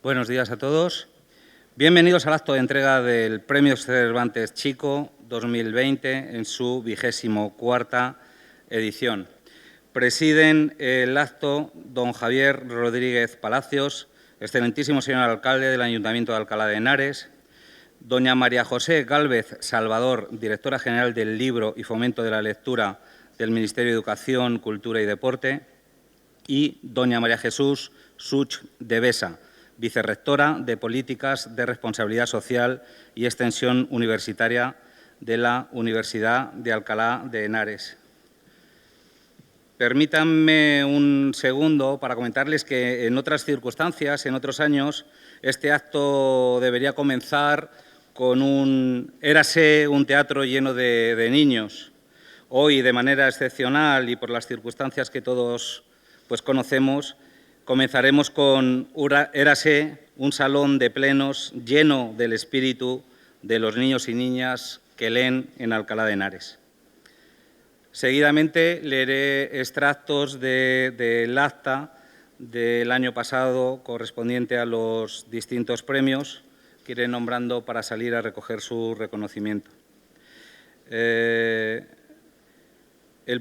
Buenos días a todos. Bienvenidos al acto de entrega del Premio Cervantes Chico 2020 en su 24ª edición. Presiden el acto don Javier Rodríguez Palacios, excelentísimo señor alcalde del Ayuntamiento de Alcalá de Henares, doña María José Gálvez Salvador, directora general del Libro y Fomento de la Lectura del Ministerio de Educación, Cultura y Deporte, y doña María Jesús Such de Besa, vicerrectora de Políticas de Responsabilidad Social y Extensión Universitaria de la Universidad de Alcalá de Henares. Permítanme un segundo para comentarles que en otras circunstancias, en otros años, este acto debería comenzar con érase un teatro lleno de niños. Hoy, de manera excepcional y por las circunstancias que todos conocemos, comenzaremos con érase un salón de plenos lleno del espíritu de los niños y niñas que leen en Alcalá de Henares. Seguidamente leeré extractos del acta del año pasado correspondiente a los distintos premios que iré nombrando para salir a recoger su reconocimiento. El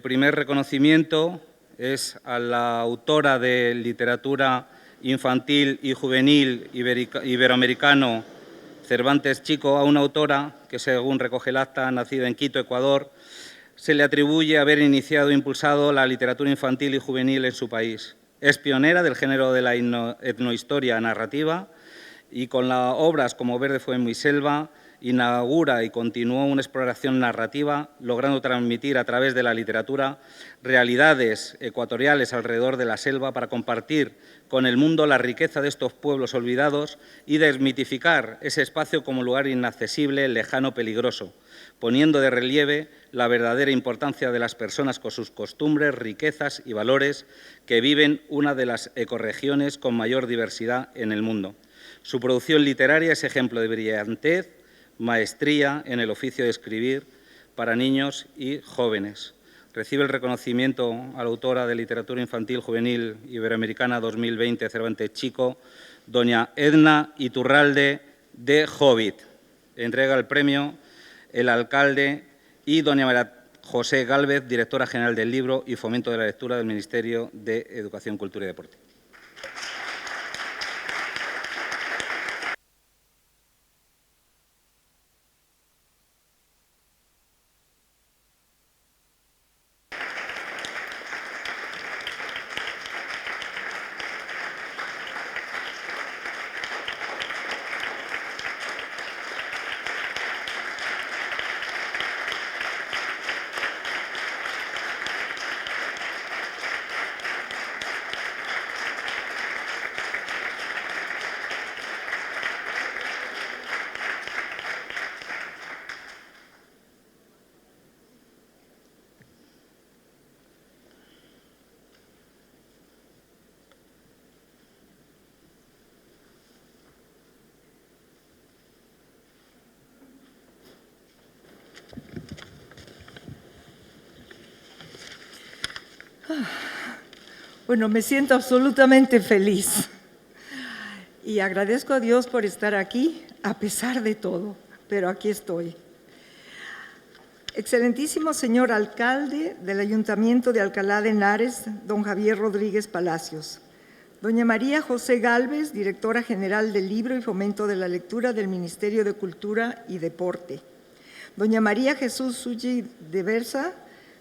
primer reconocimiento es a la autora de literatura infantil y juvenil iberoamericano Cervantes Chico, a una autora que, según recoge el acta, nacida en Quito, Ecuador, se le atribuye haber iniciado e impulsado la literatura infantil y juvenil en su país. Es pionera del género de la etnohistoria narrativa y con las obras como Verde fue mi selva inaugura y continuó una exploración narrativa, logrando transmitir a través de la literatura realidades ecuatoriales alrededor de la selva para compartir con el mundo la riqueza de estos pueblos olvidados y desmitificar ese espacio como lugar inaccesible, lejano, peligroso, poniendo de relieve la verdadera importancia de las personas con sus costumbres, riquezas y valores que viven una de las ecorregiones con mayor diversidad en el mundo. Su producción literaria es ejemplo de brillantez, maestría en el oficio de escribir para niños y jóvenes. Recibe el reconocimiento a la autora de Literatura Infantil Juvenil Iberoamericana 2020 Cervantes Chico, doña Edna Iturralde de Hobbit. Entrega el premio el alcalde y doña María José Gálvez, directora general del Libro y Fomento de la Lectura del Ministerio de Educación, Cultura y Deporte. Bueno, me siento absolutamente feliz y agradezco a Dios por estar aquí, a pesar de todo, pero aquí estoy. Excelentísimo señor alcalde del Ayuntamiento de Alcalá de Henares, don Javier Rodríguez Palacios, doña María José Gálvez, directora general del Libro y Fomento de la Lectura del Ministerio de Cultura y Deporte, doña María Jesús Suchi de Besa,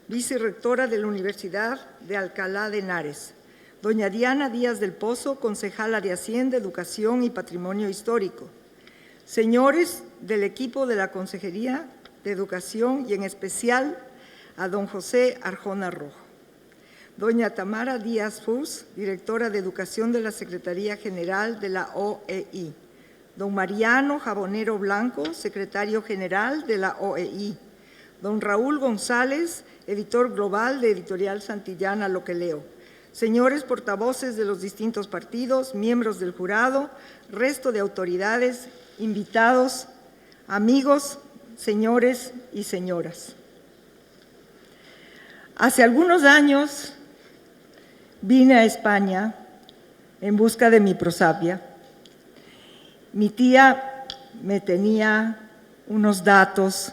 vicerrectora de la Universidad de Alcalá de Henares, doña Diana Díaz del Pozo, concejala de Hacienda, Educación y Patrimonio Histórico, señores del equipo de la Consejería de Educación y en especial a don José Arjona Rojo, doña Tamara Díaz Fus, directora de Educación de la Secretaría General de la OEI, don Mariano Jabonero Blanco, secretario general de la OEI, don Raúl González, editor global de Editorial Santillana Lo que Leo, señores portavoces de los distintos partidos, miembros del jurado, resto de autoridades, invitados, amigos, señores y señoras. Hace algunos años vine a España en busca de mi prosapia mi tía me tenía unos datos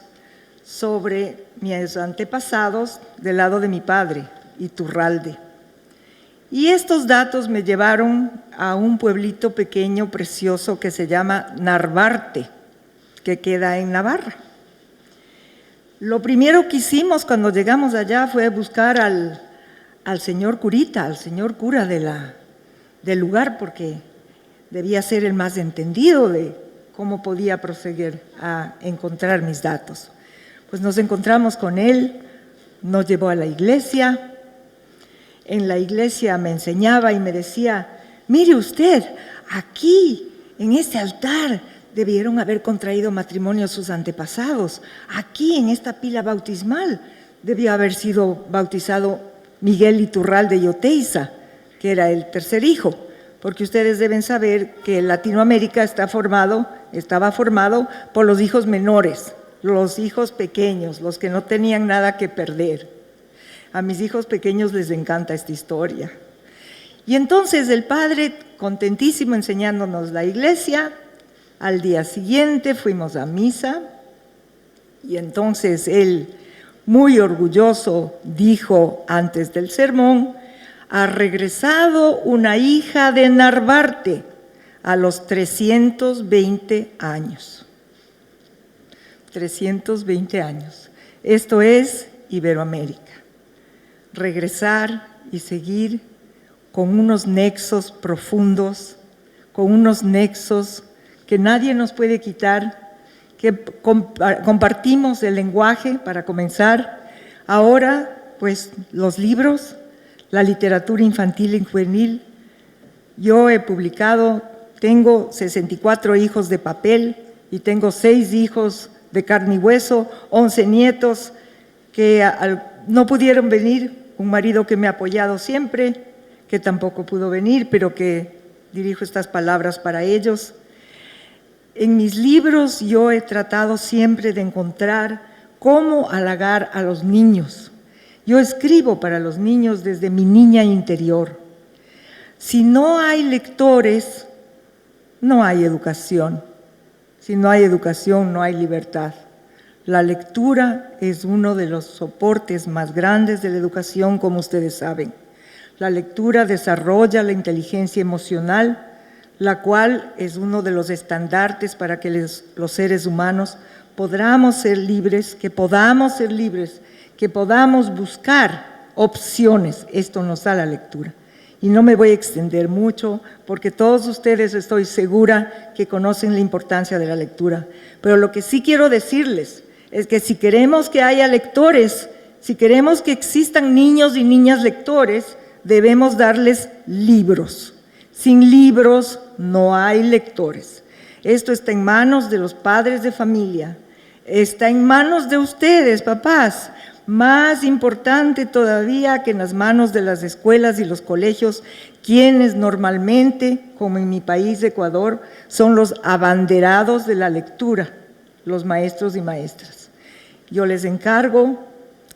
sobre mis antepasados del lado de mi padre, Iturralde. Y estos datos me llevaron a un pueblito pequeño, precioso, que se llama Narvarte, que queda en Navarra. Lo primero que hicimos cuando llegamos allá fue buscar al señor curita, al señor cura del lugar, porque debía ser el más entendido de cómo podía proceder a encontrar mis datos. Pues nos encontramos con él, nos llevó a la iglesia. En la iglesia me enseñaba y me decía, mire usted, aquí, en este altar, debieron haber contraído matrimonio sus antepasados. Aquí, en esta pila bautismal, debió haber sido bautizado Miguel Iturralde y Oteiza, que era el tercer hijo, porque ustedes deben saber que Latinoamérica estaba formado por los hijos menores, los hijos pequeños, los que no tenían nada que perder. A mis hijos pequeños les encanta esta historia. Y entonces el padre, contentísimo enseñándonos la iglesia, al día siguiente fuimos a misa y entonces él, muy orgulloso, dijo antes del sermón, ha regresado una hija de Narvarte a los 320 años. 320 años. Esto es Iberoamérica. Regresar y seguir con unos nexos profundos, con unos nexos que nadie nos puede quitar, que compartimos el lenguaje para comenzar. Ahora, pues, los libros, la literatura infantil y juvenil. Yo he publicado, tengo 64 hijos de papel y tengo 6 hijos de carne y hueso, 11 nietos que no pudieron venir, un marido que me ha apoyado siempre, que tampoco pudo venir, pero que dirijo estas palabras para ellos. En mis libros yo he tratado siempre de encontrar cómo halagar a los niños. Yo escribo para los niños desde mi niña interior. Si no hay lectores, no hay educación. Si no hay educación, no hay libertad. La lectura es uno de los soportes más grandes de la educación, como ustedes saben. La lectura desarrolla la inteligencia emocional, la cual es uno de los estandartes para que los seres humanos podamos ser libres, que podamos buscar opciones. Esto nos da la lectura. Y no me voy a extender mucho, porque todos ustedes estoy segura que conocen la importancia de la lectura. Pero lo que sí quiero decirles es que si queremos que haya lectores, si queremos que existan niños y niñas lectores, debemos darles libros. Sin libros no hay lectores. Esto está en manos de los padres de familia, está en manos de ustedes, papás. Más importante todavía que en las manos de las escuelas y los colegios, quienes normalmente, como en mi país, Ecuador, son los abanderados de la lectura, los maestros y maestras. Yo les encargo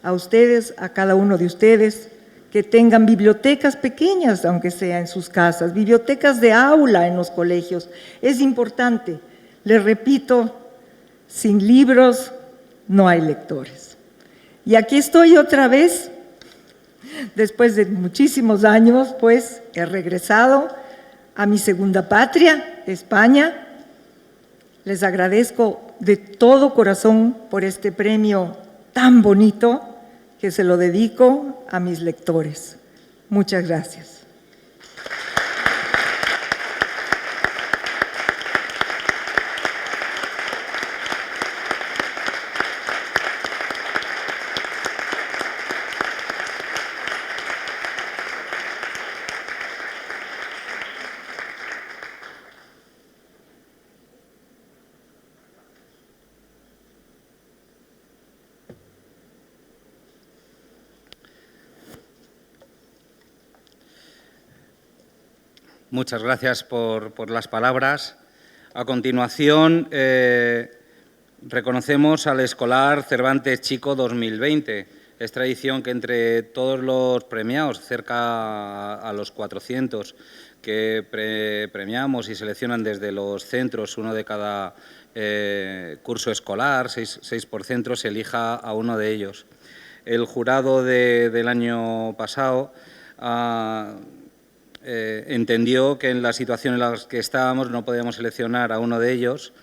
a ustedes, a cada uno de ustedes, que tengan bibliotecas pequeñas, aunque sea en sus casas, bibliotecas de aula en los colegios. Es importante, les repito, sin libros no hay lectores. Y aquí estoy otra vez, después de muchísimos años, pues he regresado a mi segunda patria, España. Les agradezco de todo corazón por este premio tan bonito que se lo dedico a mis lectores. Muchas gracias. Muchas gracias por las palabras. A continuación, reconocemos al escolar Cervantes Chico 2020. Es tradición que entre todos los premiados, cerca a los 400 que premiamos y seleccionan desde los centros, uno de cada curso escolar, seis por centro, se elija a uno de ellos. El jurado del año pasado entendió que en la situación en la que estábamos no podíamos seleccionar a uno de ellos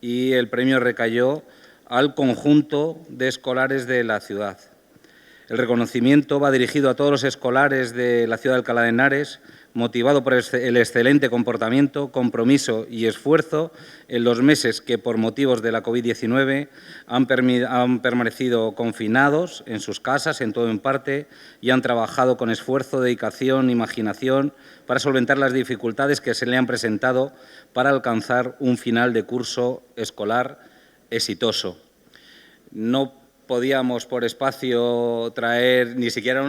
y el premio recayó al conjunto de escolares de la ciudad. El reconocimiento va dirigido a todos los escolares de la ciudad de Alcalá de Henares, motivado por el excelente comportamiento, compromiso y esfuerzo en los meses que, por motivos de la COVID-19, han permanecido confinados en sus casas, en todo o en parte, y han trabajado con esfuerzo, dedicación, imaginación, para solventar las dificultades que se le han presentado para alcanzar un final de curso escolar exitoso. No podíamos por espacio traer ni siquiera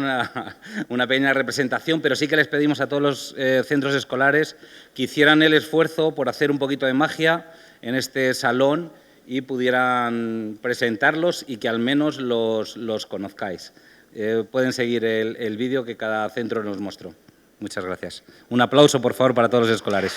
una pequeña representación, pero sí que les pedimos a todos los centros escolares que hicieran el esfuerzo por hacer un poquito de magia en este salón y pudieran presentarlos y que al menos los conozcáis. Pueden seguir el vídeo que cada centro nos mostró. Muchas gracias. Un aplauso, por favor, para todos los escolares.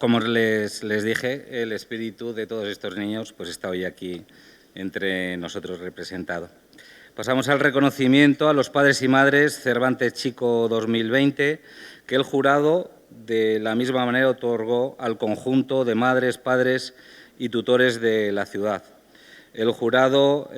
Como les dije, el espíritu de todos estos niños pues está hoy aquí entre nosotros representado. Pasamos al reconocimiento a los padres y madres Cervantes Chico 2020, que el jurado de la misma manera otorgó al conjunto de madres, padres y tutores de la ciudad. El jurado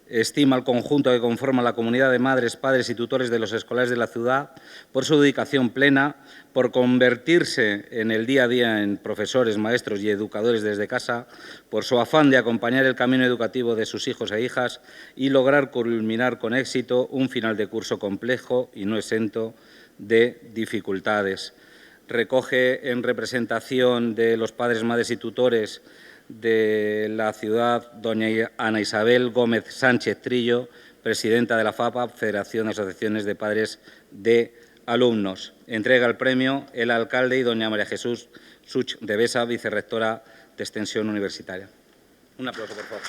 estima al conjunto que conforma la comunidad de madres, padres y tutores de los escolares de la ciudad por su dedicación plena, por convertirse en el día a día en profesores, maestros y educadores desde casa, por su afán de acompañar el camino educativo de sus hijos e hijas y lograr culminar con éxito un final de curso complejo y no exento de dificultades. Recoge en representación de los padres, madres y tutores de la ciudad doña Ana Isabel Gómez Sánchez Trillo, presidenta de la FAPA, Federación de Asociaciones de Padres de Alumnos. Entrega el premio el alcalde y doña María Jesús Such de Besa, vicerrectora de Extensión Universitaria. Un aplauso, por favor.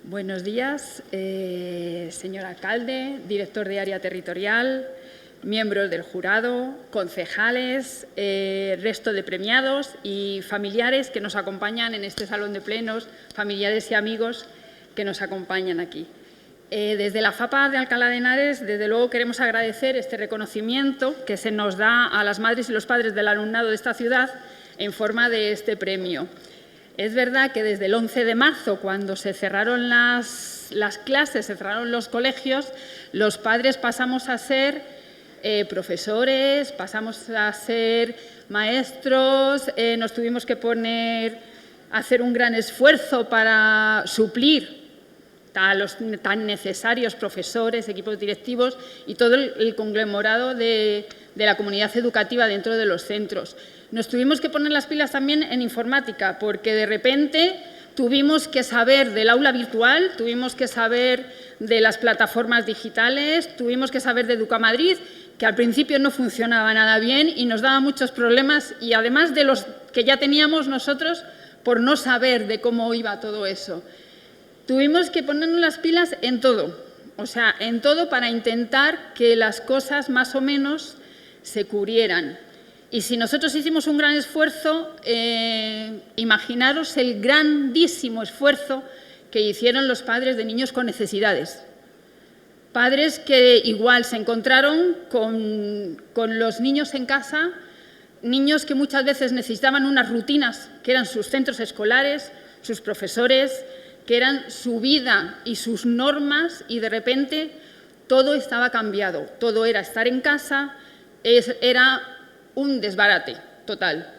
Buenos días, señor alcalde, director de área territorial, miembros del jurado, concejales, resto de premiados y familiares que nos acompañan en este salón de plenos, familiares y amigos que nos acompañan aquí. Desde la FAPA de Alcalá de Henares, desde luego, queremos agradecer este reconocimiento que se nos da a las madres y los padres del alumnado de esta ciudad en forma de este premio. Es verdad que desde el 11 de marzo, cuando se cerraron las clases, se cerraron los colegios, los padres pasamos a ser profesores, pasamos a ser maestros, nos tuvimos que poner a hacer un gran esfuerzo para suplir a los tan necesarios profesores, equipos directivos y todo el conglomerado de la comunidad educativa dentro de los centros. Nos tuvimos que poner las pilas también en informática, porque de repente tuvimos que saber del aula virtual, tuvimos que saber de las plataformas digitales, tuvimos que saber de Educamadrid, que al principio no funcionaba nada bien y nos daba muchos problemas, y además de los que ya teníamos nosotros por no saber de cómo iba todo eso. Tuvimos que ponernos las pilas en todo, o sea, en todo para intentar que las cosas más o menos se cubrieran. Y si nosotros hicimos un gran esfuerzo, imaginaros el grandísimo esfuerzo que hicieron los padres de niños con necesidades. Padres que igual se encontraron con los niños en casa, niños que muchas veces necesitaban unas rutinas, que eran sus centros escolares, sus profesores, que eran su vida y sus normas, y de repente todo estaba cambiado. Todo era estar en casa, era un desbarate total.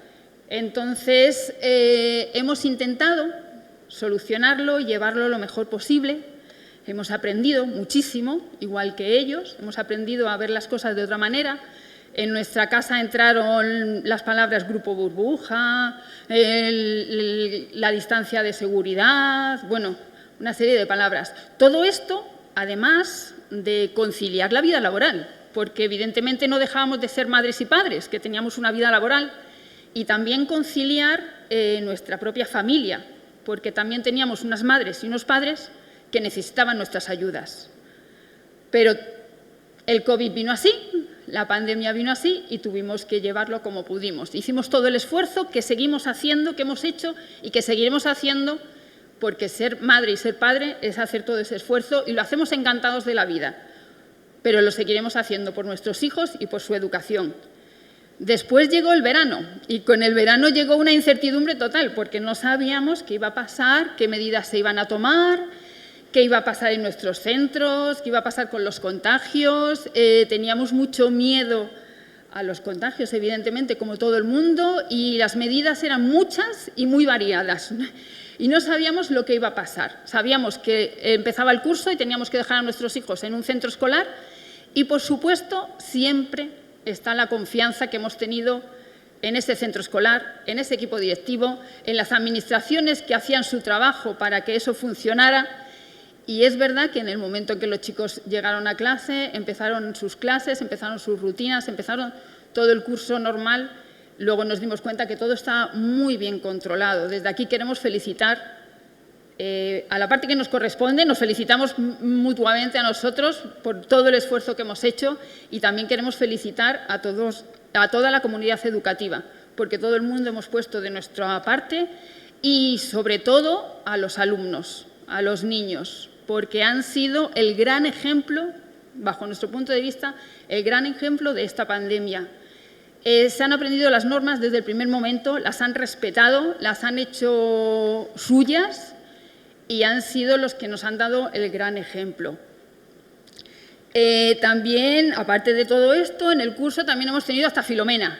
Entonces, hemos intentado solucionarlo y llevarlo lo mejor posible. Hemos aprendido muchísimo, igual que ellos, hemos aprendido a ver las cosas de otra manera. En nuestra casa entraron las palabras grupo burbuja, la distancia de seguridad, bueno, una serie de palabras. Todo esto, además de conciliar la vida laboral, porque evidentemente no dejábamos de ser madres y padres, que teníamos una vida laboral, y también conciliar nuestra propia familia, porque también teníamos unas madres y unos padres que necesitaban nuestras ayudas. Pero el COVID vino así, la pandemia vino así y tuvimos que llevarlo como pudimos. Hicimos todo el esfuerzo que seguimos haciendo, que hemos hecho y que seguiremos haciendo, porque ser madre y ser padre es hacer todo ese esfuerzo y lo hacemos encantados de la vida. Pero lo seguiremos haciendo por nuestros hijos y por su educación. Después llegó el verano y con el verano llegó una incertidumbre total, porque no sabíamos qué iba a pasar, qué medidas se iban a tomar, qué iba a pasar en nuestros centros, qué iba a pasar con los contagios. Teníamos mucho miedo a los contagios, evidentemente, como todo el mundo, y las medidas eran muchas y muy variadas. Y no sabíamos lo que iba a pasar. Sabíamos que empezaba el curso y teníamos que dejar a nuestros hijos en un centro escolar y, por supuesto, siempre está la confianza que hemos tenido en ese centro escolar, en ese equipo directivo, en las administraciones que hacían su trabajo para que eso funcionara. Y es verdad que en el momento en que los chicos llegaron a clase, empezaron sus clases, empezaron sus rutinas, empezaron todo el curso normal, luego nos dimos cuenta que todo está muy bien controlado. Desde aquí queremos felicitar a la parte que nos corresponde, nos felicitamos mutuamente a nosotros por todo el esfuerzo que hemos hecho y también queremos felicitar a toda la comunidad educativa, porque todo el mundo hemos puesto de nuestra parte y, sobre todo, a los alumnos, a los niños, porque han sido el gran ejemplo, bajo nuestro punto de vista, el gran ejemplo de esta pandemia. Se han aprendido las normas desde el primer momento, las han respetado, las han hecho suyas y han sido los que nos han dado el gran ejemplo. También, aparte de todo esto, en el curso también hemos tenido hasta Filomena.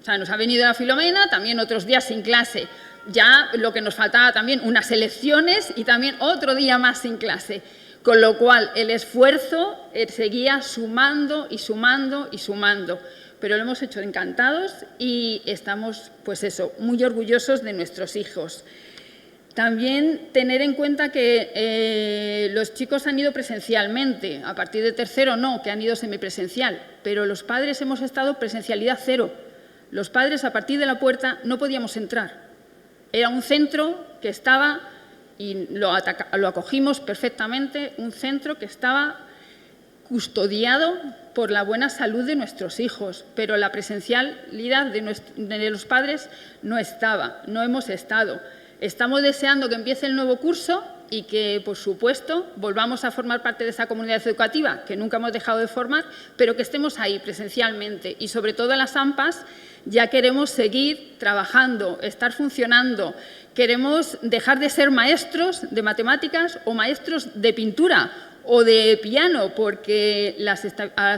O sea, nos ha venido la Filomena, también otros días sin clase. Ya lo que nos faltaba también, unas elecciones y también otro día más sin clase. Con lo cual, el esfuerzo seguía sumando y sumando y sumando. Pero lo hemos hecho encantados y estamos, pues eso, muy orgullosos de nuestros hijos. También tener en cuenta que los chicos han ido presencialmente, a partir de tercero no, que han ido semipresencial, pero los padres hemos estado presencialidad cero. Los padres a partir de la puerta no podíamos entrar. Era un centro que estaba, y lo acogimos perfectamente, un centro que estaba custodiado por la buena salud de nuestros hijos, pero la presencialidad de los padres no estaba, no hemos estado. Estamos deseando que empiece el nuevo curso y que, por supuesto, volvamos a formar parte de esa comunidad educativa que nunca hemos dejado de formar, pero que estemos ahí presencialmente. Y, sobre todo, en las AMPAs ya queremos seguir trabajando, estar funcionando. Queremos dejar de ser maestros de matemáticas o maestros de pintura o de piano, porque las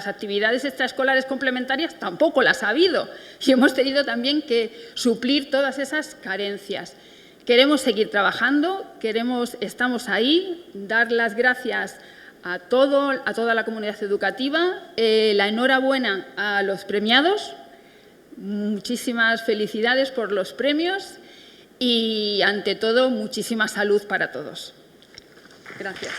actividades extraescolares complementarias tampoco las ha habido y hemos tenido también que suplir todas esas carencias. Queremos seguir trabajando, estamos ahí, dar las gracias a toda la comunidad educativa, la enhorabuena a los premiados, muchísimas felicidades por los premios y, ante todo, muchísima salud para todos. Gracias.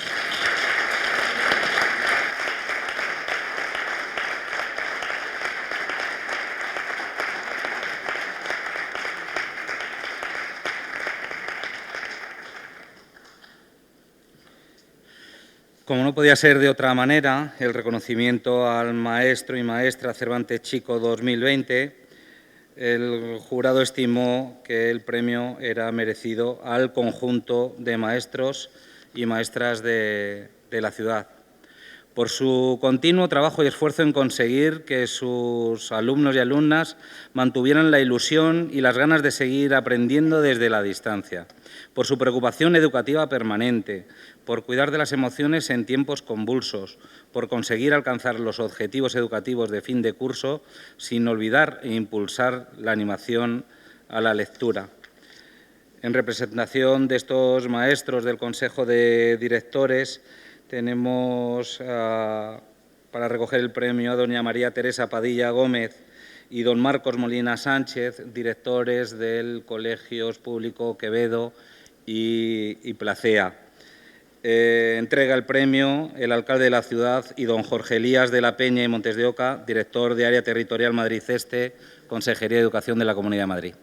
Como no podía ser de otra manera, el reconocimiento al maestro y maestra Cervantes Chico 2020, el jurado estimó que el premio era merecido al conjunto de maestros y maestras de la ciudad, por su continuo trabajo y esfuerzo en conseguir que sus alumnos y alumnas mantuvieran la ilusión y las ganas de seguir aprendiendo desde la distancia, por su preocupación educativa permanente, por cuidar de las emociones en tiempos convulsos, por conseguir alcanzar los objetivos educativos de fin de curso sin olvidar e impulsar la animación a la lectura. En representación de estos maestros del Consejo de Directores, tenemos para recoger el premio a doña María Teresa Padilla Gómez y don Marcos Molina Sánchez, directores del Colegios Público Quevedo y Placea. Entrega el premio el alcalde de la ciudad y don Jorge Elías de la Peña y Montes de Oca, director de Área Territorial Madrid-Este, Consejería de Educación de la Comunidad de Madrid.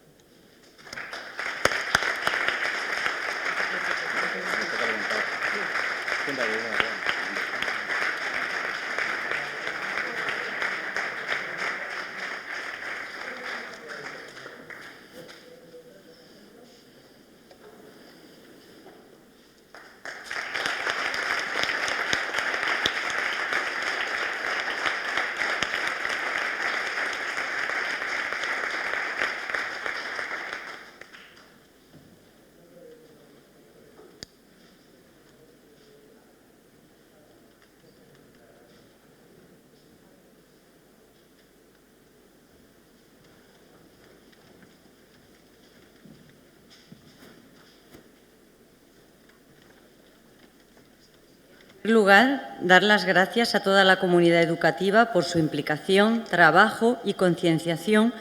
En primer lugar, dar las gracias a toda la comunidad educativa por su implicación, trabajo y concienciación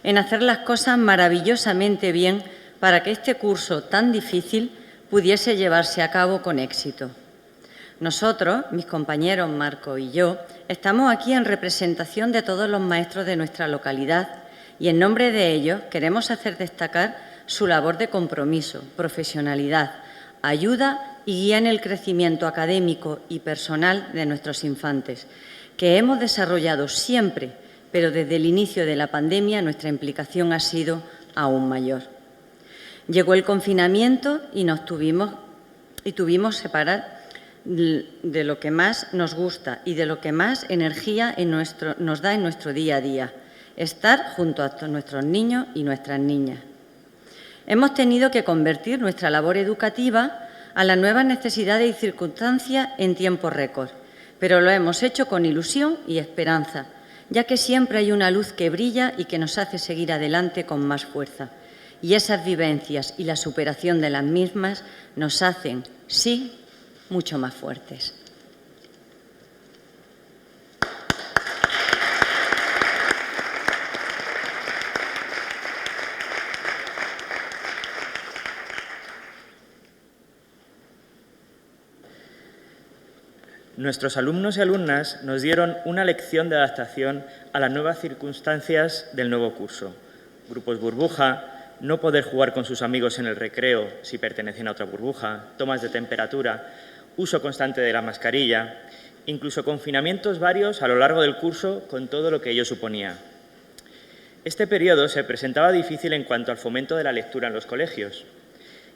en hacer las cosas maravillosamente bien para que este curso tan difícil pudiese llevarse a cabo con éxito. Nosotros, mis compañeros Marco y yo, estamos aquí en representación de todos los maestros de nuestra localidad y en nombre de ellos queremos hacer destacar su labor de compromiso, profesionalidad, ayuda y guía en el crecimiento académico y personal de nuestros infantes, que hemos desarrollado siempre, pero desde el inicio de la pandemia nuestra implicación ha sido aún mayor. Llegó el confinamiento y tuvimos separar de lo que más nos gusta y de lo que más energía nos da en nuestro día a día, estar junto a nuestros niños y nuestras niñas. Hemos tenido que convertir nuestra labor educativa a las nuevas necesidades y circunstancias en tiempo récord, pero lo hemos hecho con ilusión y esperanza, ya que siempre hay una luz que brilla y que nos hace seguir adelante con más fuerza. Y esas vivencias y la superación de las mismas nos hacen, sí, mucho más fuertes. Nuestros alumnos y alumnas nos dieron una lección de adaptación a las nuevas circunstancias del nuevo curso. Grupos burbuja, no poder jugar con sus amigos en el recreo si pertenecen a otra burbuja, tomas de temperatura, uso constante de la mascarilla, incluso confinamientos varios a lo largo del curso con todo lo que ello suponía. Este periodo se presentaba difícil en cuanto al fomento de la lectura en los colegios,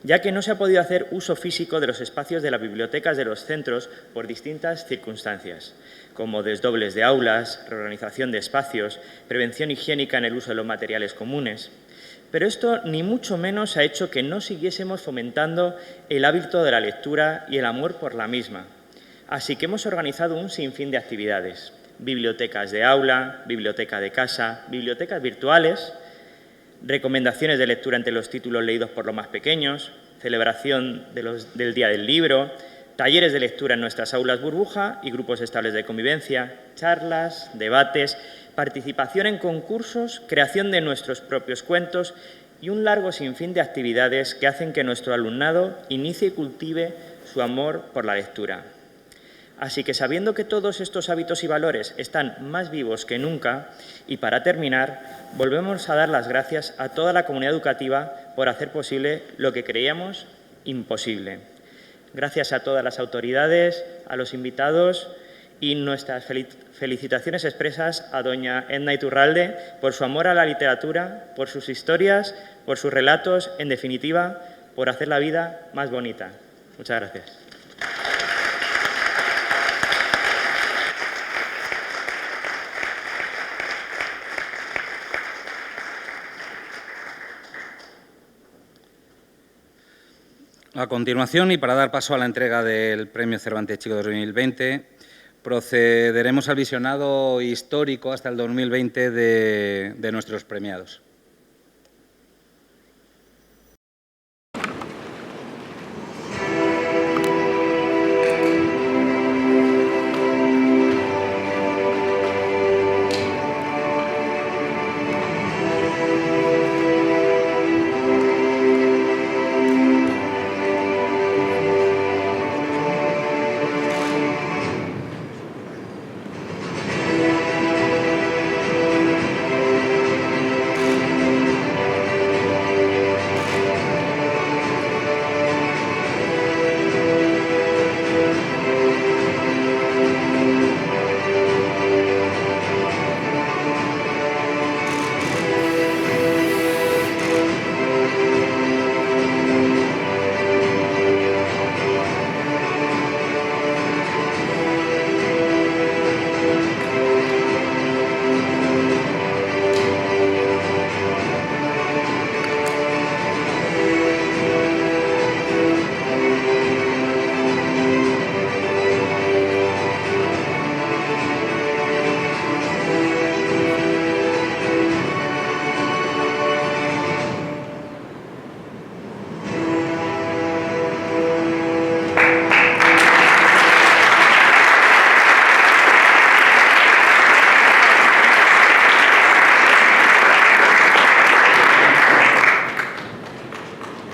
ya que no se ha podido hacer uso físico de los espacios de las bibliotecas de los centros por distintas circunstancias, como desdobles de aulas, reorganización de espacios, prevención higiénica en el uso de los materiales comunes. Pero esto ni mucho menos ha hecho que no siguiésemos fomentando el hábito de la lectura y el amor por la misma. Así que hemos organizado un sinfín de actividades: bibliotecas de aula, biblioteca de casa, bibliotecas virtuales, recomendaciones de lectura entre los títulos leídos por los más pequeños, celebración del Día del Libro, talleres de lectura en nuestras aulas burbuja y grupos estables de convivencia, charlas, debates, participación en concursos, creación de nuestros propios cuentos y un largo sinfín de actividades que hacen que nuestro alumnado inicie y cultive su amor por la lectura. Así que, sabiendo que todos estos hábitos y valores están más vivos que nunca, y para terminar, volvemos a dar las gracias a toda la comunidad educativa por hacer posible lo que creíamos imposible. Gracias a todas las autoridades, a los invitados y nuestras felicitaciones expresas a doña Edna Iturralde por su amor a la literatura, por sus historias, por sus relatos, en definitiva, por hacer la vida más bonita. Muchas gracias. A continuación, y para dar paso a la entrega del Premio Cervantes Chico 2020, procederemos al visionado histórico hasta el 2020 de nuestros premiados.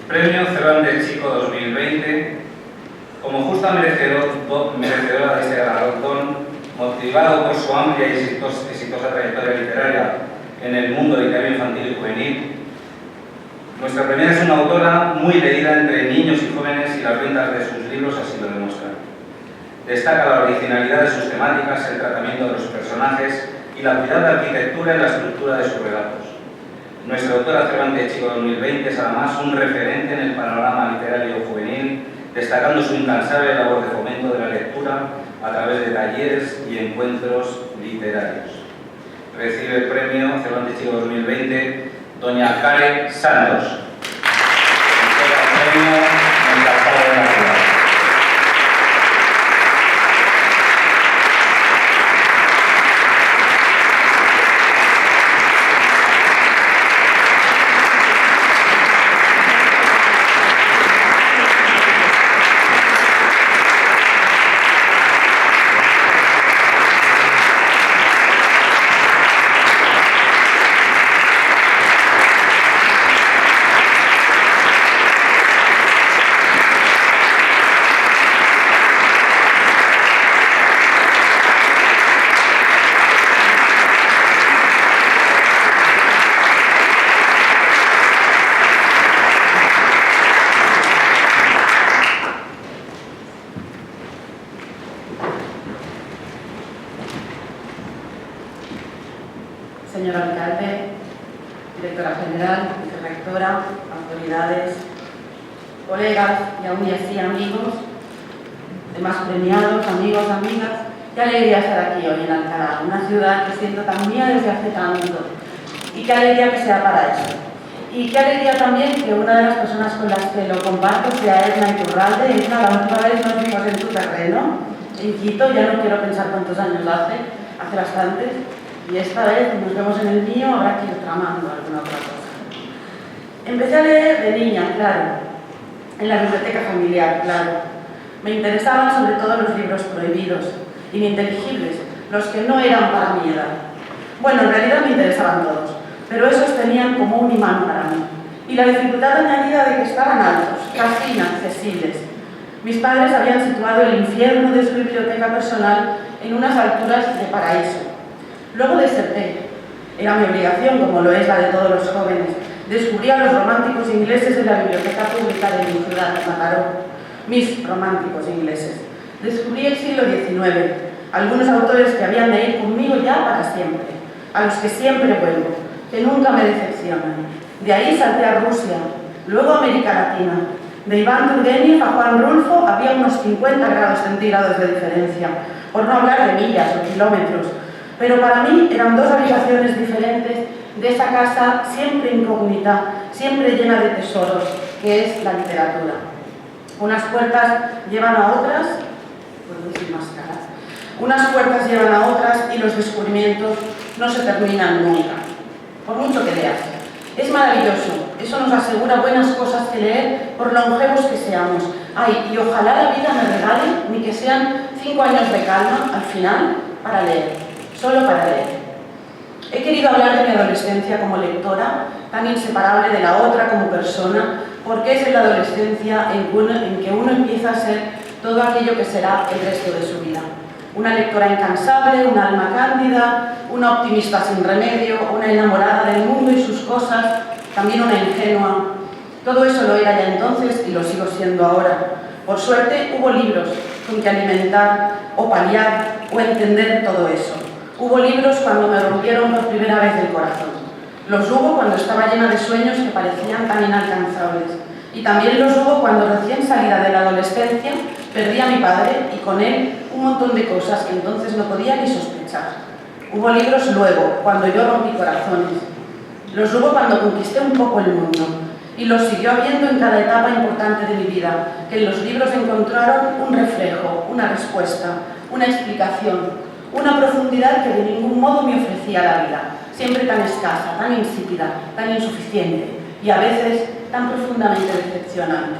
Premio Cervantes Chico 2020, como justa merecedora de este galardón, motivado por su amplia y exitosa trayectoria literaria en el mundo literario infantil y juvenil. Nuestra premiada es una autora muy leída entre niños y jóvenes y las ventas de sus libros así lo demuestran. Destaca la originalidad de sus temáticas, el tratamiento de los personajes y la cuidada arquitectura en la estructura de sus relatos. Nuestra autora Cervantes Chico 2020 es además un referente en el panorama literario juvenil, destacando su incansable labor de fomento de la lectura a través de talleres y encuentros literarios. Recibe el premio Cervantes Chico 2020 doña Karen Santos. Entrega el premio en la Sala de la Ciudad. Señor alcalde, directora general, vicerrectora, autoridades, colegas y aún y así amigos, demás premiados, amigos, amigas, qué alegría estar aquí hoy en Alcalá, una ciudad que siento tan mía desde hace tanto, y qué alegría que sea para eso. Y qué alegría también que una de las personas con las que lo comparto sea Edna Iturralde. Edna, la última vez nos vimos en tu terreno, en Quito, ya no quiero pensar cuántos años hace bastantes. Y esta vez nos vemos en el mío, habrá que ir tramando alguna otra cosa. Empecé a leer de niña, claro, en la biblioteca familiar, claro. Me interesaban sobre todo los libros prohibidos, ininteligibles, los que no eran para mi edad. Bueno, en realidad me interesaban todos, pero esos tenían como un imán para mí. Y la dificultad añadida de que estaban altos, casi inaccesibles. Mis padres habían situado el infierno de su biblioteca personal en unas alturas de paraíso. Luego deserté. Era mi obligación, como lo es la de todos los jóvenes. Descubrí a los románticos ingleses en la biblioteca pública de mi ciudad, Mataró. Mis románticos ingleses. Descubrí el siglo XIX, algunos autores que habían de ir conmigo ya para siempre, a los que siempre vuelvo, que nunca me decepcionan. De ahí salté a Rusia, luego a América Latina. De Iván Turgenev a Juan Rulfo había unos 50 grados centígrados de diferencia, por no hablar de millas o kilómetros. Pero para mí eran dos habitaciones diferentes de esa casa siempre incógnita, siempre llena de tesoros, que es la literatura. Unas puertas llevan a otras, puedo decir más caras, unas puertas llevan a otras y los descubrimientos no se terminan nunca, por mucho que leas. Es maravilloso, eso nos asegura buenas cosas que leer, por longevos que seamos. Ay, y ojalá la vida me regale, ni que sean 5 años de calma al final, para leer. Solo para leer. He querido hablar de mi adolescencia como lectora, tan inseparable de la otra como persona, porque es en la adolescencia en que uno empieza a ser todo aquello que será el resto de su vida. Una lectora incansable, una alma cándida, una optimista sin remedio, una enamorada del mundo y sus cosas, también una ingenua. Todo eso lo era ya entonces y lo sigo siendo ahora. Por suerte hubo libros con que alimentar o paliar o entender todo eso. Hubo libros cuando me rompieron por primera vez el corazón. Los hubo cuando estaba llena de sueños que parecían tan inalcanzables. Y también los hubo cuando recién salida de la adolescencia perdí a mi padre y con él un montón de cosas que entonces no podía ni sospechar. Hubo libros luego, cuando yo rompí corazones. Los hubo cuando conquisté un poco el mundo. Y los siguió habiendo en cada etapa importante de mi vida, que en los libros encontraron un reflejo, una respuesta, una explicación, una profundidad que de ningún modo me ofrecía la vida, siempre tan escasa, tan insípida, tan insuficiente y a veces tan profundamente decepcionante.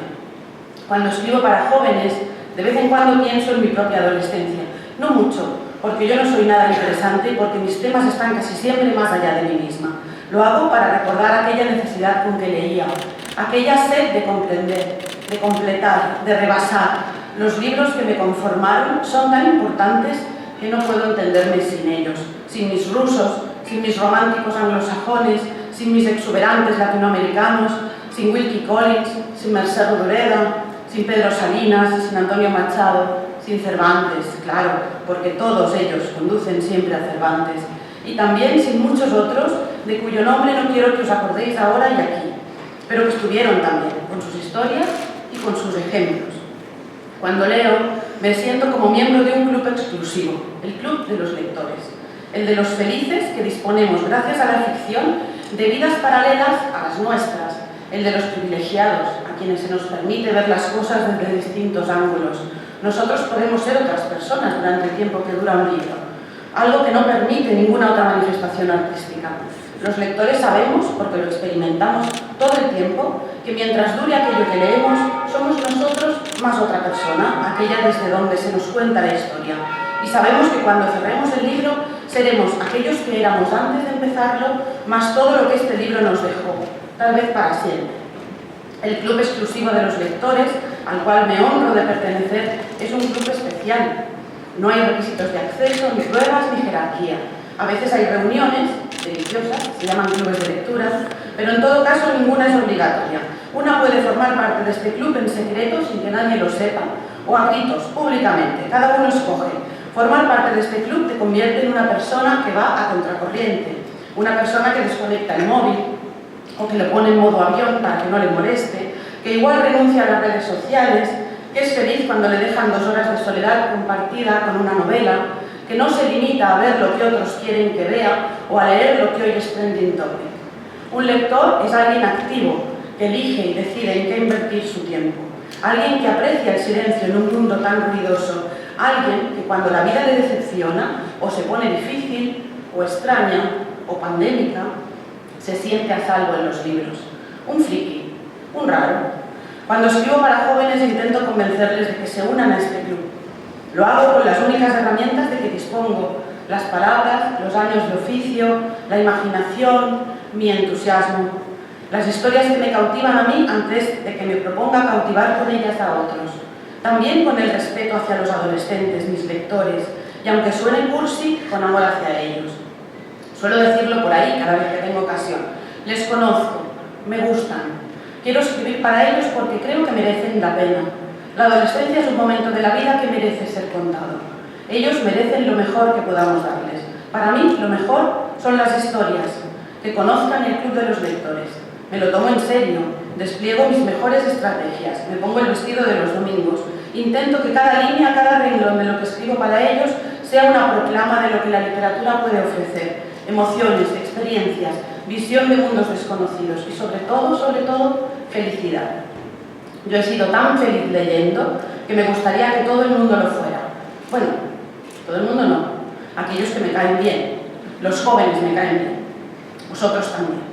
Cuando escribo para jóvenes, de vez en cuando pienso en mi propia adolescencia. No mucho, porque yo no soy nada interesante y porque mis temas están casi siempre más allá de mí misma. Lo hago para recordar aquella necesidad con que leía, aquella sed de comprender, de completar, de rebasar. Los libros que me conformaron son tan importantes que no puedo entenderme sin ellos, sin mis rusos, sin mis románticos anglosajones, sin mis exuberantes latinoamericanos, sin Wilkie Collins, sin Merced Rodoreda, sin Pedro Salinas, sin Antonio Machado, sin Cervantes, claro, porque todos ellos conducen siempre a Cervantes, y también sin muchos otros de cuyo nombre no quiero que os acordéis ahora y aquí, pero que estuvieron también, con sus historias y con sus ejemplos. Cuando leo, me siento como miembro de un club exclusivo, el Club de los Lectores, el de los felices que disponemos, gracias a la ficción, de vidas paralelas a las nuestras, el de los privilegiados, a quienes se nos permite ver las cosas desde distintos ángulos. Nosotros podemos ser otras personas durante el tiempo que dura un libro, algo que no permite ninguna otra manifestación artística. Los lectores sabemos, porque lo experimentamos todo el tiempo, que mientras dure aquello que leemos, somos nosotros más otra persona, aquella desde donde se nos cuenta la historia. Y sabemos que cuando cerremos el libro, seremos aquellos que éramos antes de empezarlo, más todo lo que este libro nos dejó, tal vez para siempre. El club exclusivo de los lectores, al cual me honro de pertenecer, es un club especial. No hay requisitos de acceso, ni pruebas, ni jerarquía. A veces hay reuniones deliciosas, se llaman clubes de lectura, pero en todo caso ninguna es obligatoria. Una puede formar parte de este club en secreto, sin que nadie lo sepa, o a gritos, públicamente. Cada uno escoge. Formar parte de este club te convierte en una persona que va a contracorriente, una persona que desconecta el móvil, o que lo pone en modo avión para que no le moleste, que igual renuncia a las redes sociales, que es feliz cuando le dejan 2 horas de soledad compartida con una novela, que no se limita a ver lo que otros quieren que vea o a leer lo que hoy es trending topic. Un lector es alguien activo, que elige y decide en qué invertir su tiempo, alguien que aprecia el silencio en un mundo tan ruidoso, alguien que cuando la vida le decepciona o se pone difícil o extraña o pandémica, se siente a salvo en los libros. Un friki, un raro. Cuando escribo para jóvenes intento convencerles de que se unan a este club. Lo hago con las únicas herramientas de que dispongo: las palabras, los años de oficio, la imaginación, mi entusiasmo. Las historias que me cautivan a mí antes de que me proponga cautivar con ellas a otros. También con el respeto hacia los adolescentes, mis lectores, y aunque suene cursi, con amor hacia ellos. Suelo decirlo por ahí cada vez que tengo ocasión. Les conozco, me gustan. Quiero escribir para ellos porque creo que merecen la pena. La adolescencia es un momento de la vida que merece ser contado. Ellos merecen lo mejor que podamos darles. Para mí, lo mejor son las historias, que conozcan el club de los lectores. Me lo tomo en serio, despliego mis mejores estrategias, me pongo el vestido de los domingos, intento que cada línea, cada renglón de lo que escribo para ellos sea una proclama de lo que la literatura puede ofrecer. Emociones, experiencias, visión de mundos desconocidos y sobre todo, felicidad. Yo he sido tan feliz leyendo que me gustaría que todo el mundo lo fuera. Bueno, todo el mundo no, aquellos que me caen bien, los jóvenes me caen bien, vosotros también.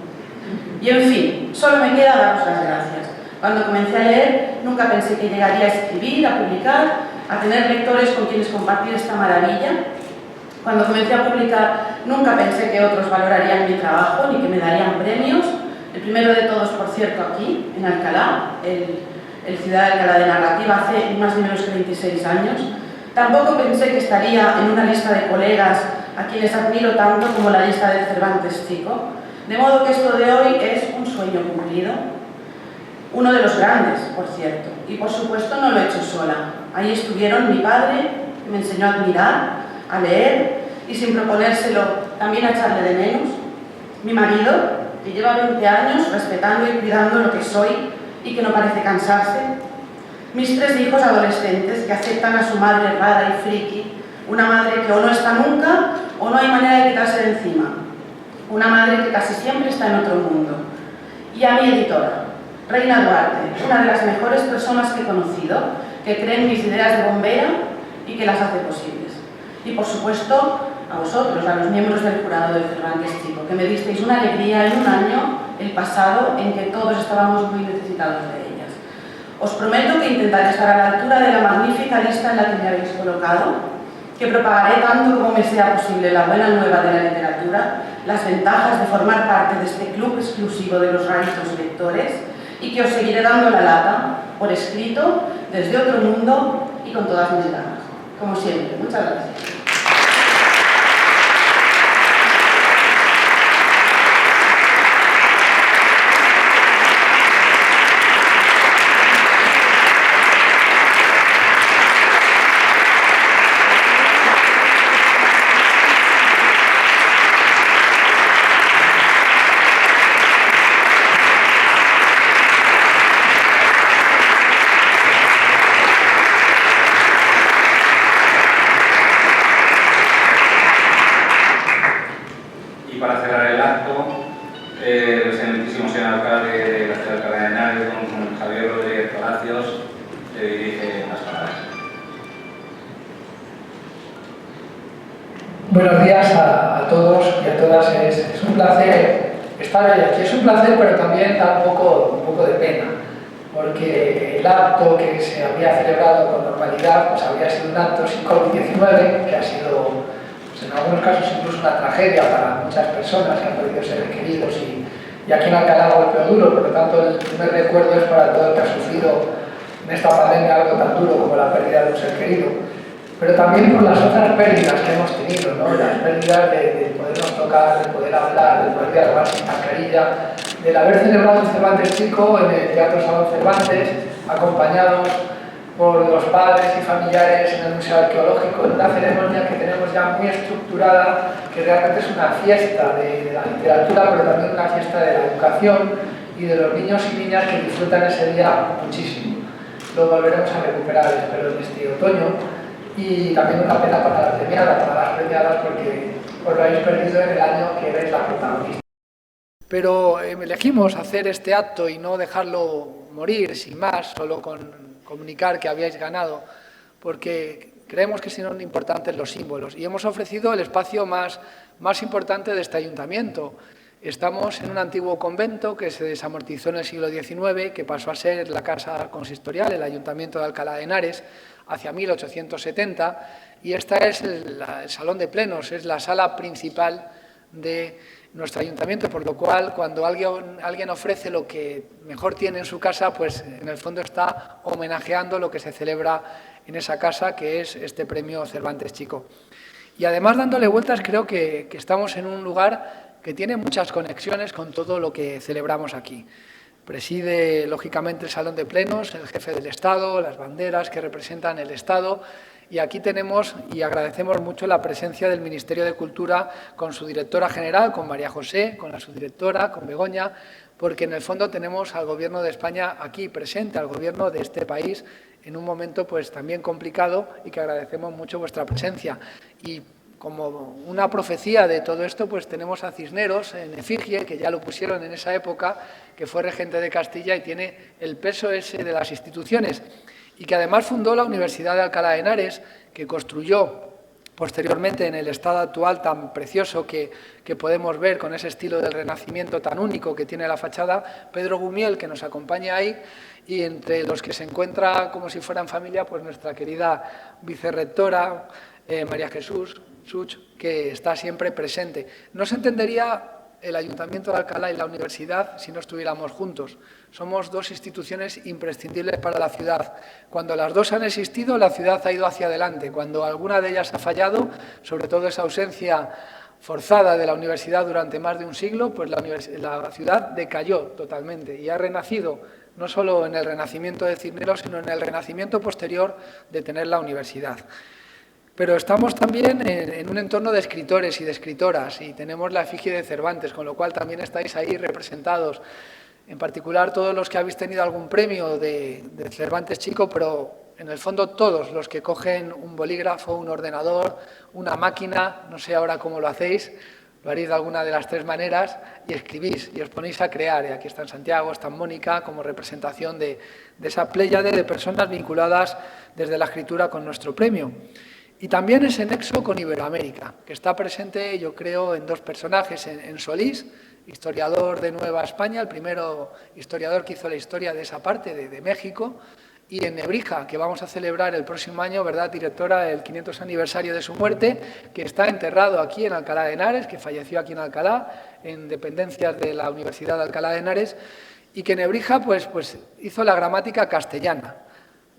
Y en fin, solo me queda daros las gracias. Cuando comencé a leer, nunca pensé que llegaría a escribir, a publicar, a tener lectores con quienes compartir esta maravilla. Cuando comencé a publicar, nunca pensé que otros valorarían mi trabajo ni que me darían premios. El primero de todos, por cierto, aquí, en Alcalá, el Ciudad de Alcalá de Narrativa, hace más o menos que 26 años. Tampoco pensé que estaría en una lista de colegas a quienes admiro tanto como la lista de Cervantes Chico. De modo que esto de hoy es un sueño cumplido. Uno de los grandes, por cierto. Y por supuesto no lo he hecho sola. Ahí estuvieron mi padre, que me enseñó a admirar, a leer y sin proponérselo también a echarle de menos. Mi marido, que lleva 20 años respetando y cuidando lo que soy y que no parece cansarse. Mis 3 hijos adolescentes que aceptan a su madre rara y friki, una madre que o no está nunca o no hay manera de quitarse de encima. Una madre que casi siempre está en otro mundo. Y a mi editora, Reina Duarte, una de las mejores personas que he conocido, que cree en mis ideas de bombera y que las hace posibles. Y por supuesto, a vosotros, a los miembros del jurado de Cervantes Chico, que me disteis una alegría en un año, el pasado, en que todos estábamos muy necesitados de ellas. Os prometo que intentaré estar a la altura de la magnífica lista en la que me habéis colocado, que propagaré tanto como me sea posible la buena nueva de la literatura literatura, las ventajas de formar parte de este club exclusivo de los raritos lectores y que os seguiré dando la lata, por escrito, desde otro mundo y con todas mis ganas. Como siempre, muchas gracias. Y para cerrar el acto, el excelentísimo señor alcalde de la ciudad de Alcalá de Henares, don Javier Rodríguez Palacios, le dirige las palabras. Buenos días a todos y a todas. Es un placer estar hoy aquí. Es un placer, pero también da un poco de pena, porque el acto que se había celebrado con normalidad pues había sido un acto sin COVID-19, que ha sido, pues en algunos casos, incluso una tragedia para muchas personas que han perdido seres queridos y aquí en Alcalá golpeó duro. Por lo tanto, el primer recuerdo es para todo el que ha sufrido en esta pandemia algo tan duro como la pérdida de un ser querido, pero también por las otras pérdidas que hemos tenido, ¿no? Las pérdidas de podernos tocar, de poder hablar, de poder dialogar sin mascarilla, del haber celebrado en Cervantes Chico, en el Teatro Salón Cervantes, acompañados por los padres y familiares en el Museo Arqueológico, en una ceremonia que tenemos ya muy estructurada, que realmente es una fiesta de la literatura, pero también una fiesta de la educación y de los niños y niñas que disfrutan ese día muchísimo. Lo volveremos a recuperar, espero, en este otoño. Y también una pena para las premiadas, porque os lo habéis perdido en el año que erais la protagonista. Pero elegimos hacer este acto y no dejarlo morir sin más, solo con comunicar que habíais ganado, porque creemos que son importantes los símbolos y hemos ofrecido el espacio más importante de este ayuntamiento. Estamos en un antiguo convento que se desamortizó en el siglo XIX, que pasó a ser la casa consistorial, el Ayuntamiento de Alcalá de Henares, hacia 1870, y esta es el salón de plenos, es la sala principal de nuestro ayuntamiento, por lo cual cuando alguien ofrece lo que mejor tiene en su casa, pues en el fondo está homenajeando lo que se celebra en esa casa, que es este premio Cervantes Chico. Y además, dándole vueltas, creo que estamos en un lugar que tiene muchas conexiones con todo lo que celebramos aquí. Preside, lógicamente, el Salón de Plenos, el jefe del Estado, las banderas que representan el Estado, y aquí tenemos y agradecemos mucho la presencia del Ministerio de Cultura con su directora general, con María José, con la subdirectora, con Begoña, porque en el fondo tenemos al Gobierno de España aquí presente, al Gobierno de este país, en un momento pues también complicado, y que agradecemos mucho vuestra presencia. Y como una profecía de todo esto, pues tenemos a Cisneros en efigie, que ya lo pusieron en esa época, que fue regente de Castilla y tiene el peso ese de las instituciones, y que además fundó la Universidad de Alcalá de Henares, que construyó posteriormente en el estado actual tan precioso que podemos ver, con ese estilo del Renacimiento tan único que tiene la fachada, Pedro Gumiel, que nos acompaña ahí, y entre los que se encuentra como si fueran familia, pues nuestra querida vicerrectora, María Jesús Such, que está siempre presente. No se entendería el Ayuntamiento de Alcalá y la Universidad si no estuviéramos juntos. Somos dos instituciones imprescindibles para la ciudad. Cuando las dos han existido, la ciudad ha ido hacia adelante. Cuando alguna de ellas ha fallado, sobre todo esa ausencia forzada de la universidad durante más de un siglo, pues la ciudad decayó totalmente y ha renacido, no solo en el renacimiento de Cisneros, sino en el renacimiento posterior de tener la universidad. Pero estamos también en un entorno de escritores y de escritoras, y tenemos la efigie de Cervantes, con lo cual también estáis ahí representados. En particular, todos los que habéis tenido algún premio de Cervantes Chico, pero en el fondo todos los que cogen un bolígrafo, un ordenador, una máquina, no sé ahora cómo lo hacéis, lo haréis de alguna de las tres maneras, y escribís y os ponéis a crear. Y aquí está Santiago, está Mónica, como representación de esa pléyade de personas vinculadas desde la escritura con nuestro premio. Y también ese nexo con Iberoamérica, que está presente, yo creo, en dos personajes, en Solís, historiador de Nueva España, el primero historiador que hizo la historia de esa parte, de México, y en Nebrija, que vamos a celebrar el próximo año, ¿verdad, directora?, el 500 aniversario de su muerte, que está enterrado aquí en Alcalá de Henares, que falleció aquí en Alcalá, en dependencias de la Universidad de Alcalá de Henares, y que Nebrija pues hizo la gramática castellana,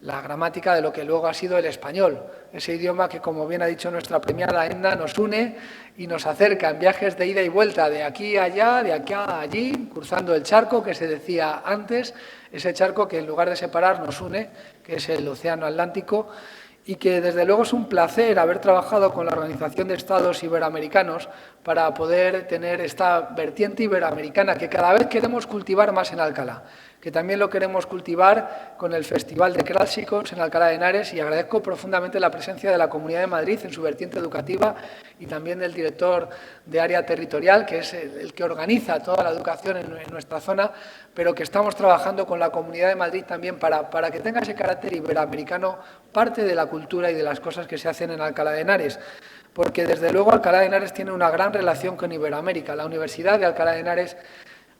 la gramática de lo que luego ha sido el español, ese idioma que, como bien ha dicho nuestra premiada Edna, nos une y nos acerca en viajes de ida y vuelta, de aquí a allá, de aquí a allí, cruzando el charco que se decía antes, ese charco que en lugar de separar nos une, que es el Océano Atlántico, y que desde luego es un placer haber trabajado con la Organización de Estados Iberoamericanos para poder tener esta vertiente iberoamericana que cada vez queremos cultivar más en Alcalá, que también lo queremos cultivar con el Festival de Clásicos en Alcalá de Henares, y agradezco profundamente la presencia de la Comunidad de Madrid en su vertiente educativa y también del director de área territorial, que es el que organiza toda la educación en nuestra zona, pero que estamos trabajando con la Comunidad de Madrid también para que tenga ese carácter iberoamericano parte de la cultura y de las cosas que se hacen en Alcalá de Henares. Porque desde luego Alcalá de Henares tiene una gran relación con Iberoamérica. La Universidad de Alcalá de Henares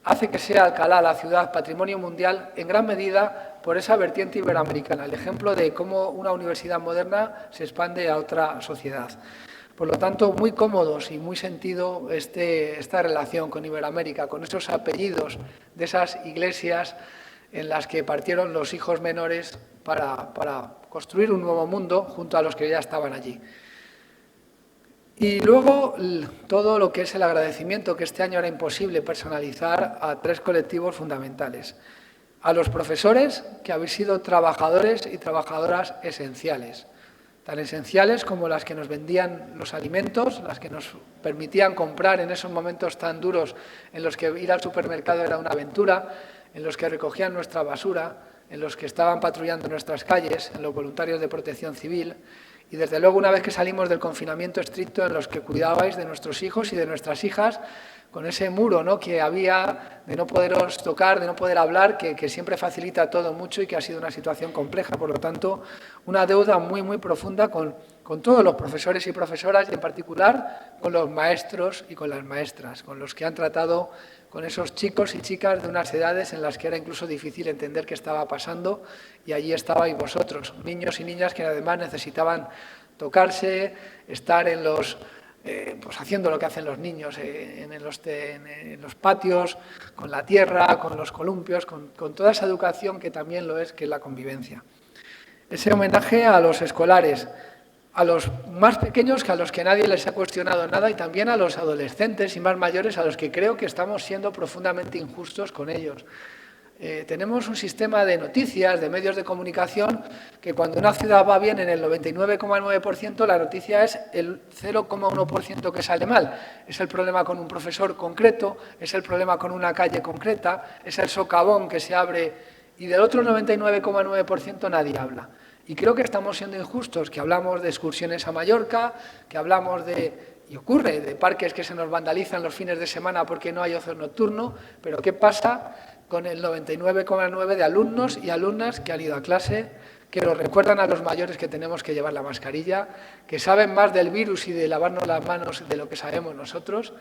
hace que sea Alcalá la ciudad patrimonio mundial en gran medida por esa vertiente iberoamericana, el ejemplo de cómo una universidad moderna se expande a otra sociedad. Por lo tanto, muy cómodos y muy sentido esta relación con Iberoamérica, con esos apellidos de esas iglesias en las que partieron los hijos menores para construir un nuevo mundo junto a los que ya estaban allí. Y luego todo lo que es el agradecimiento, que este año era imposible personalizar, a tres colectivos fundamentales. A los profesores, que habéis sido trabajadores y trabajadoras esenciales, tan esenciales como las que nos vendían los alimentos, las que nos permitían comprar en esos momentos tan duros en los que ir al supermercado era una aventura, en los que recogían nuestra basura, en los que estaban patrullando nuestras calles, en los voluntarios de protección civil. Y desde luego, una vez que salimos del confinamiento estricto, en los que cuidabais de nuestros hijos y de nuestras hijas, con ese muro, ¿no?, que había de no poderos tocar, de no poder hablar, que siempre facilita todo mucho y que ha sido una situación compleja. Por lo tanto, una deuda muy, muy profunda con todos los profesores y profesoras, y en particular con los maestros y con las maestras, con los que han tratado con esos chicos y chicas de unas edades en las que era incluso difícil entender qué estaba pasando, y allí estabais vosotros, niños y niñas que además necesitaban tocarse, estar en los pues haciendo lo que hacen los niños en los patios, con la tierra, con los columpios, con toda esa educación que también lo es, que es la convivencia. Ese homenaje a los escolares, a los más pequeños, que a los que nadie les ha cuestionado nada, y también a los adolescentes y más mayores, a los que creo que estamos siendo profundamente injustos con ellos. Tenemos un sistema de noticias, de medios de comunicación, que cuando una ciudad va bien en el 99,9%, la noticia es el 0,1% que sale mal. Es el problema con un profesor concreto, es el problema con una calle concreta, es el socavón que se abre, y del otro 99,9% nadie habla. Y creo que estamos siendo injustos, que hablamos de excursiones a Mallorca, que hablamos y ocurre, de parques que se nos vandalizan los fines de semana porque no hay ocio nocturno, pero ¿qué pasa con el 99,9% de alumnos y alumnas que han ido a clase, que nos recuerdan a los mayores que tenemos que llevar la mascarilla, que saben más del virus y de lavarnos las manos de lo que sabemos nosotros,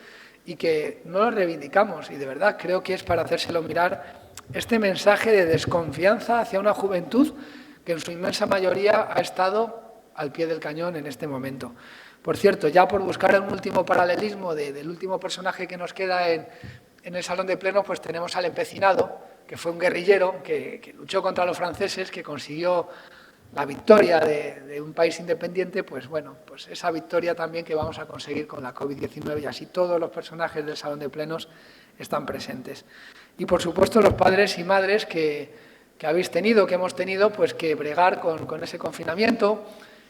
y que no lo reivindicamos? Y de verdad creo que es para hacérselo mirar este mensaje de desconfianza hacia una juventud que en su inmensa mayoría ha estado al pie del cañón en este momento. Por cierto, ya por buscar un último paralelismo del último personaje que nos queda en el Salón de Plenos, pues tenemos al empecinado, que fue un guerrillero que luchó contra los franceses, que consiguió la victoria de un país independiente. Pues bueno, pues esa victoria también que vamos a conseguir con la COVID-19, y así todos los personajes del Salón de Plenos están presentes. Y por supuesto los padres y madres que habéis tenido, que hemos tenido, pues que bregar con ese confinamiento,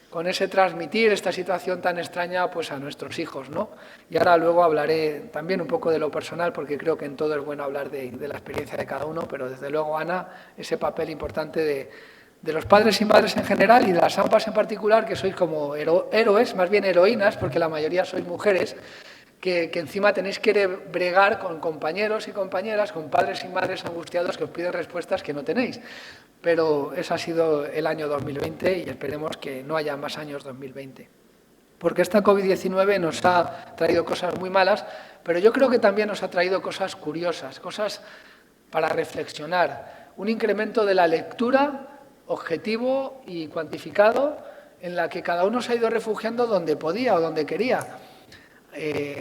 con ese transmitir esta situación tan extraña pues a nuestros hijos, ¿no? Y ahora luego hablaré también un poco de lo personal, porque creo que en todo es bueno hablar de la experiencia de cada uno, pero desde luego, Ana, ese papel importante de los padres y madres en general, y de las AMPAs en particular, que sois como héroes, más bien heroínas, porque la mayoría sois mujeres, que encima tenéis que bregar con compañeros y compañeras, con padres y madres angustiados que os piden respuestas que no tenéis. Pero ese ha sido el año 2020 y esperemos que no haya más años 2020. Porque esta COVID-19 nos ha traído cosas muy malas, pero yo creo que también nos ha traído cosas curiosas, cosas para reflexionar. Un incremento de la lectura objetivo y cuantificado, en la que cada uno se ha ido refugiando donde podía o donde quería.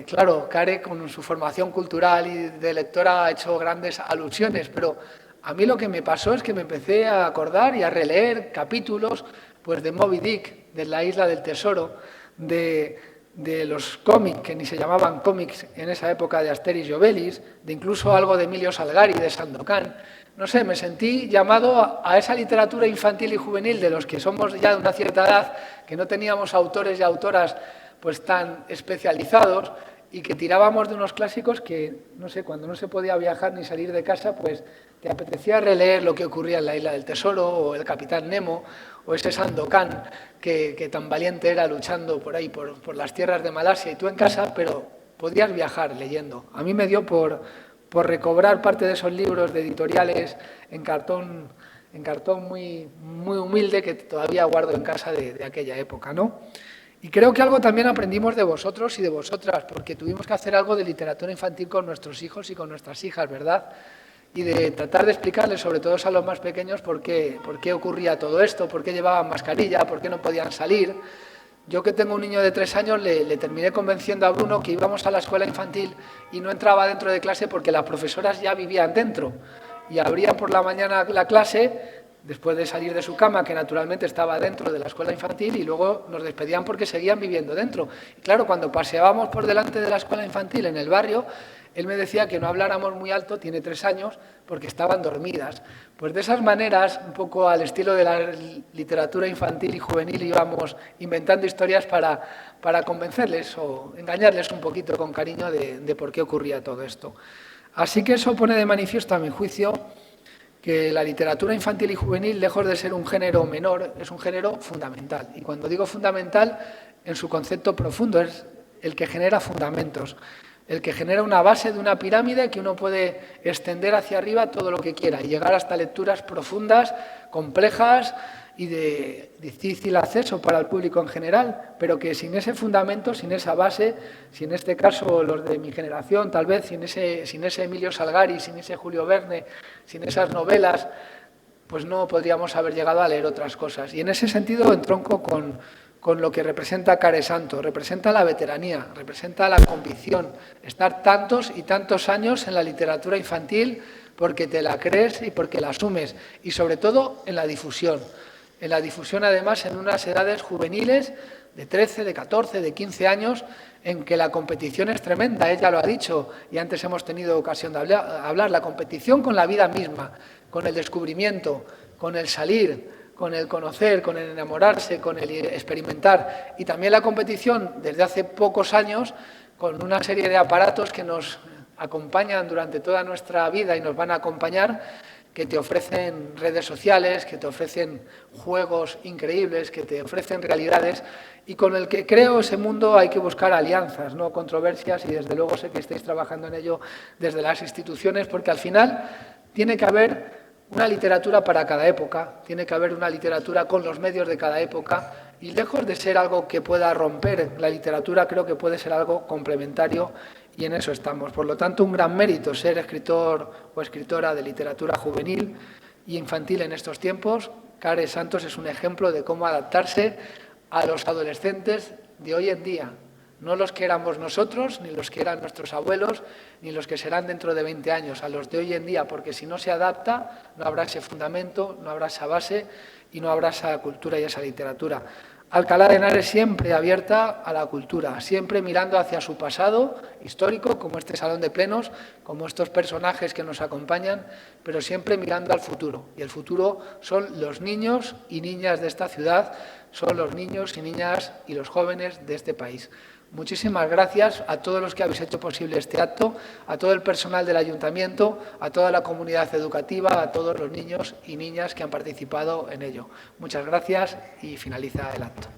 Claro, Care, con su formación cultural y de lectora, ha hecho grandes alusiones, pero a mí lo que me pasó es que me empecé a acordar y a releer capítulos pues, de Moby Dick, de La Isla del Tesoro, de los cómics, que ni se llamaban cómics en esa época, de Asterix y Obelix, de incluso algo de Emilio Salgari, de Sandokan. No sé, me sentí llamado a esa literatura infantil y juvenil de los que somos ya de una cierta edad, que no teníamos autores y autoras pues tan especializados y que tirábamos de unos clásicos que, no sé, cuando no se podía viajar ni salir de casa, pues te apetecía releer lo que ocurría en La Isla del Tesoro o El Capitán Nemo o ese Sandokan que tan valiente era luchando por ahí, por las tierras de Malasia, y tú en casa, pero podías viajar leyendo. A mí me dio por recobrar parte de esos libros de editoriales en cartón muy, muy humilde que todavía guardo en casa de aquella época, ¿no? Y creo que algo también aprendimos de vosotros y de vosotras, porque tuvimos que hacer algo de literatura infantil con nuestros hijos y con nuestras hijas, ¿verdad? Y de tratar de explicarles, sobre todo a los más pequeños, por qué ocurría todo esto, por qué llevaban mascarilla, por qué no podían salir. Yo, que tengo un niño de 3 años, le terminé convenciendo a Bruno que íbamos a la escuela infantil y no entraba dentro de clase porque las profesoras ya vivían dentro y abrían por la mañana la clase después de salir de su cama, que naturalmente estaba dentro de la escuela infantil, y luego nos despedían porque seguían viviendo dentro. Y claro, cuando paseábamos por delante de la escuela infantil en el barrio, él me decía que no habláramos muy alto, tiene 3 años, porque estaban dormidas. Pues de esas maneras, un poco al estilo de la literatura infantil y juvenil, íbamos inventando historias para convencerles o engañarles un poquito con cariño de por qué ocurría todo esto. Así que eso pone de manifiesto, a mi juicio, que la literatura infantil y juvenil, lejos de ser un género menor, es un género fundamental. Y cuando digo fundamental, en su concepto profundo, es el que genera fundamentos, el que genera una base de una pirámide que uno puede extender hacia arriba todo lo que quiera y llegar hasta lecturas profundas, complejas y de difícil acceso para el público en general, pero que sin ese fundamento, sin esa base, si en este caso los de mi generación, tal vez sin ese Emilio Salgari, sin ese Julio Verne, sin esas novelas, pues no podríamos haber llegado a leer otras cosas. Y en ese sentido entronco con lo que representa Care Santo, representa la veteranía, representa la convicción, estar tantos y tantos años en la literatura infantil porque te la crees y porque la asumes, y sobre todo en la difusión además en unas edades juveniles de 13, de 14, de 15 años, en que la competición es tremenda, ella lo ha dicho, y antes hemos tenido ocasión de hablar, la competición con la vida misma, con el descubrimiento, con el salir, con el conocer, con el enamorarse, con el experimentar, y también la competición desde hace pocos años con una serie de aparatos que nos acompañan durante toda nuestra vida y nos van a acompañar, que te ofrecen redes sociales, que te ofrecen juegos increíbles, que te ofrecen realidades, y con el que creo ese mundo hay que buscar alianzas, no controversias, y desde luego sé que estáis trabajando en ello desde las instituciones, porque al final tiene que haber una literatura para cada época, tiene que haber una literatura con los medios de cada época, y lejos de ser algo que pueda romper la literatura, creo que puede ser algo complementario, y en eso estamos. Por lo tanto, un gran mérito ser escritor o escritora de literatura juvenil y infantil en estos tiempos. Care Santos es un ejemplo de cómo adaptarse a los adolescentes de hoy en día, no los que éramos nosotros, ni los que eran nuestros abuelos, ni los que serán dentro de 20 años, a los de hoy en día, porque si no se adapta, no habrá ese fundamento, no habrá esa base y no habrá esa cultura y esa literatura. Alcalá de Henares siempre abierta a la cultura, siempre mirando hacia su pasado histórico, como este salón de plenos, como estos personajes que nos acompañan, pero siempre mirando al futuro. Y el futuro son los niños y niñas de esta ciudad, son los niños y niñas y los jóvenes de este país. Muchísimas gracias a todos los que habéis hecho posible este acto, a todo el personal del Ayuntamiento, a toda la comunidad educativa, a todos los niños y niñas que han participado en ello. Muchas gracias y finaliza el acto.